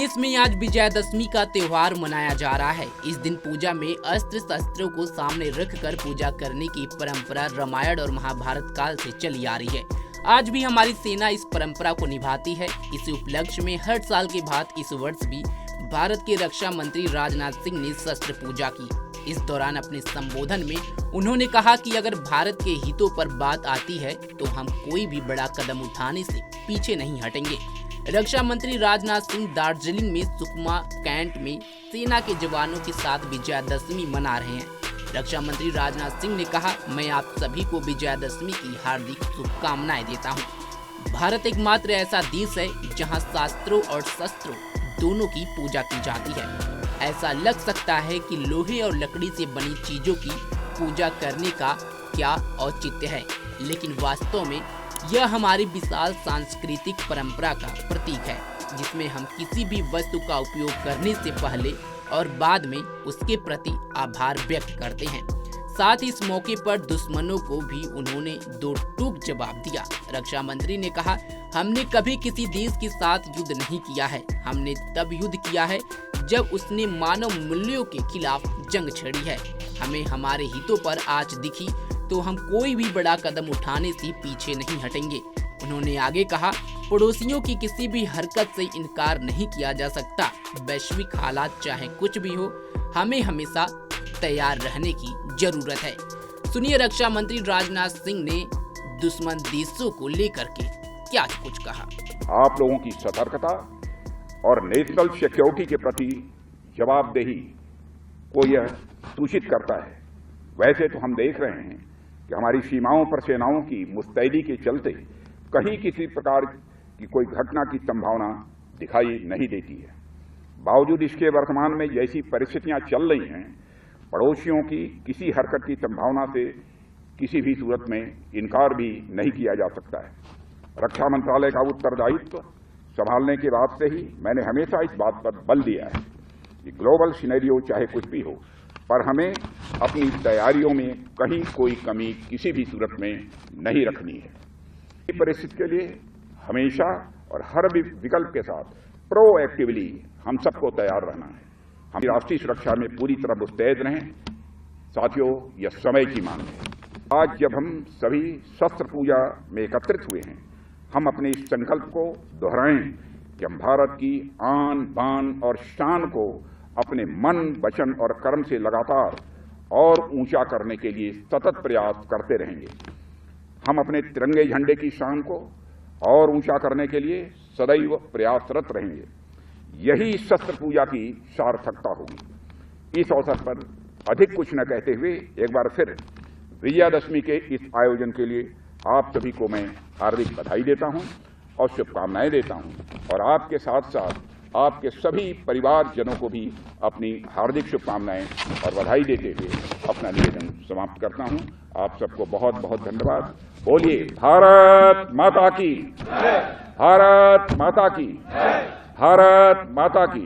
देश में आज विजयादशमी का त्योहार मनाया जा रहा है। इस दिन पूजा में अस्त्र शस्त्रों को सामने रखकर पूजा करने की परंपरा रामायण और महाभारत काल से चली आ रही है। आज भी हमारी सेना इस परंपरा को निभाती है। इस उपलक्ष्य में हर साल के भांति इस वर्ष भी भारत के रक्षा मंत्री राजनाथ सिंह ने शस्त्र पूजा की। इस दौरान अपने संबोधन में उन्होंने कहा कि अगर भारत के हितों पर बात आती है तो हम कोई भी बड़ा कदम उठाने से पीछे नहीं हटेंगे। रक्षा मंत्री राजनाथ सिंह दार्जिलिंग में सुकमा कैंट में सेना के जवानों के साथ विजयादशमी मना रहे हैं। रक्षा मंत्री राजनाथ सिंह ने कहा, मैं आप सभी को विजयादशमी की हार्दिक शुभकामनाएं देता हूं। भारत एकमात्र ऐसा देश है जहां शास्त्रों और शस्त्रों दोनों की पूजा की जाती है। ऐसा लग सकता है कि लोहे और लकड़ी से बनी चीजों की पूजा करने का क्या औचित्य है, लेकिन वास्तव में यह हमारी विशाल सांस्कृतिक परंपरा का प्रतीक है, जिसमें हम किसी भी वस्तु का उपयोग करने से पहले और बाद में उसके प्रति आभार व्यक्त करते हैं। साथ ही इस मौके पर दुश्मनों को भी उन्होंने दो टूक जवाब दिया। रक्षा मंत्री ने कहा, हमने कभी किसी देश के साथ युद्ध नहीं किया है। हमने तब युद्ध किया है जब उसने मानव मूल्यों के खिलाफ जंग छेड़ी है। हमें हमारे हितों पर आंच दिखी तो हम कोई भी बड़ा कदम उठाने से पीछे नहीं हटेंगे। उन्होंने आगे कहा, पड़ोसियों की किसी भी हरकत से इनकार नहीं किया जा सकता। वैश्विक हालात चाहे कुछ भी हो, हमें हमेशा तैयार रहने की जरूरत है। सुनिए रक्षा मंत्री राजनाथ सिंह ने दुश्मन देशों को लेकर के क्या कुछ कहा। आप लोगों की सतर्कता और नेशनल सिक्योरिटी के प्रति जवाबदेही को यह सूचित करता है। वैसे तो हम देख रहे हैं कि हमारी सीमाओं पर सेनाओं की मुस्तैदी के चलते कहीं किसी प्रकार की कोई घटना की संभावना दिखाई नहीं देती है। बावजूद इसके वर्तमान में जैसी परिस्थितियां चल रही हैं, पड़ोसियों की किसी हरकत की संभावना से किसी भी सूरत में इनकार भी नहीं किया जा सकता है। रक्षा मंत्रालय का उत्तरदायित्व संभालने के बाद से ही मैंने हमेशा इस बात पर बल दिया है कि ग्लोबल सिनेरियो चाहे कुछ भी हो, पर हमें अपनी तैयारियों में कहीं कोई कमी किसी भी सूरत में नहीं रखनी है। इस परिस्थिति के लिए हमेशा और हर विकल्प के साथ प्रोएक्टिवली हम सबको तैयार रहना है। हम राष्ट्रीय सुरक्षा में पूरी तरह मुस्तैद रहें। साथियों, यह समय की मांग है। आज जब हम सभी शस्त्र पूजा में एकत्रित हुए हैं, हम अपने इस संकल्प को दोहराएं कि हम भारत की आन बान और शान को अपने मन, वचन और कर्म से लगातार और ऊंचा करने के लिए सतत प्रयास करते रहेंगे। हम अपने तिरंगे झंडे की शान को और ऊंचा करने के लिए सदैव प्रयासरत रहेंगे। यही शस्त्र पूजा की सार्थकता होगी। इस अवसर पर अधिक कुछ न कहते हुए एक बार फिर विजयादशमी के इस आयोजन के लिए आप सभी को मैं हार्दिक बधाई देता हूं और शुभकामनाएं देता हूं, और आपके साथ साथ आपके सभी परिवारजनों को भी अपनी हार्दिक शुभकामनाएं और बधाई देते हुए अपना निवेदन समाप्त करता हूं। आप सबको बहुत बहुत धन्यवाद। बोलिए भारत माता की, भारत माता की, भारत माता की।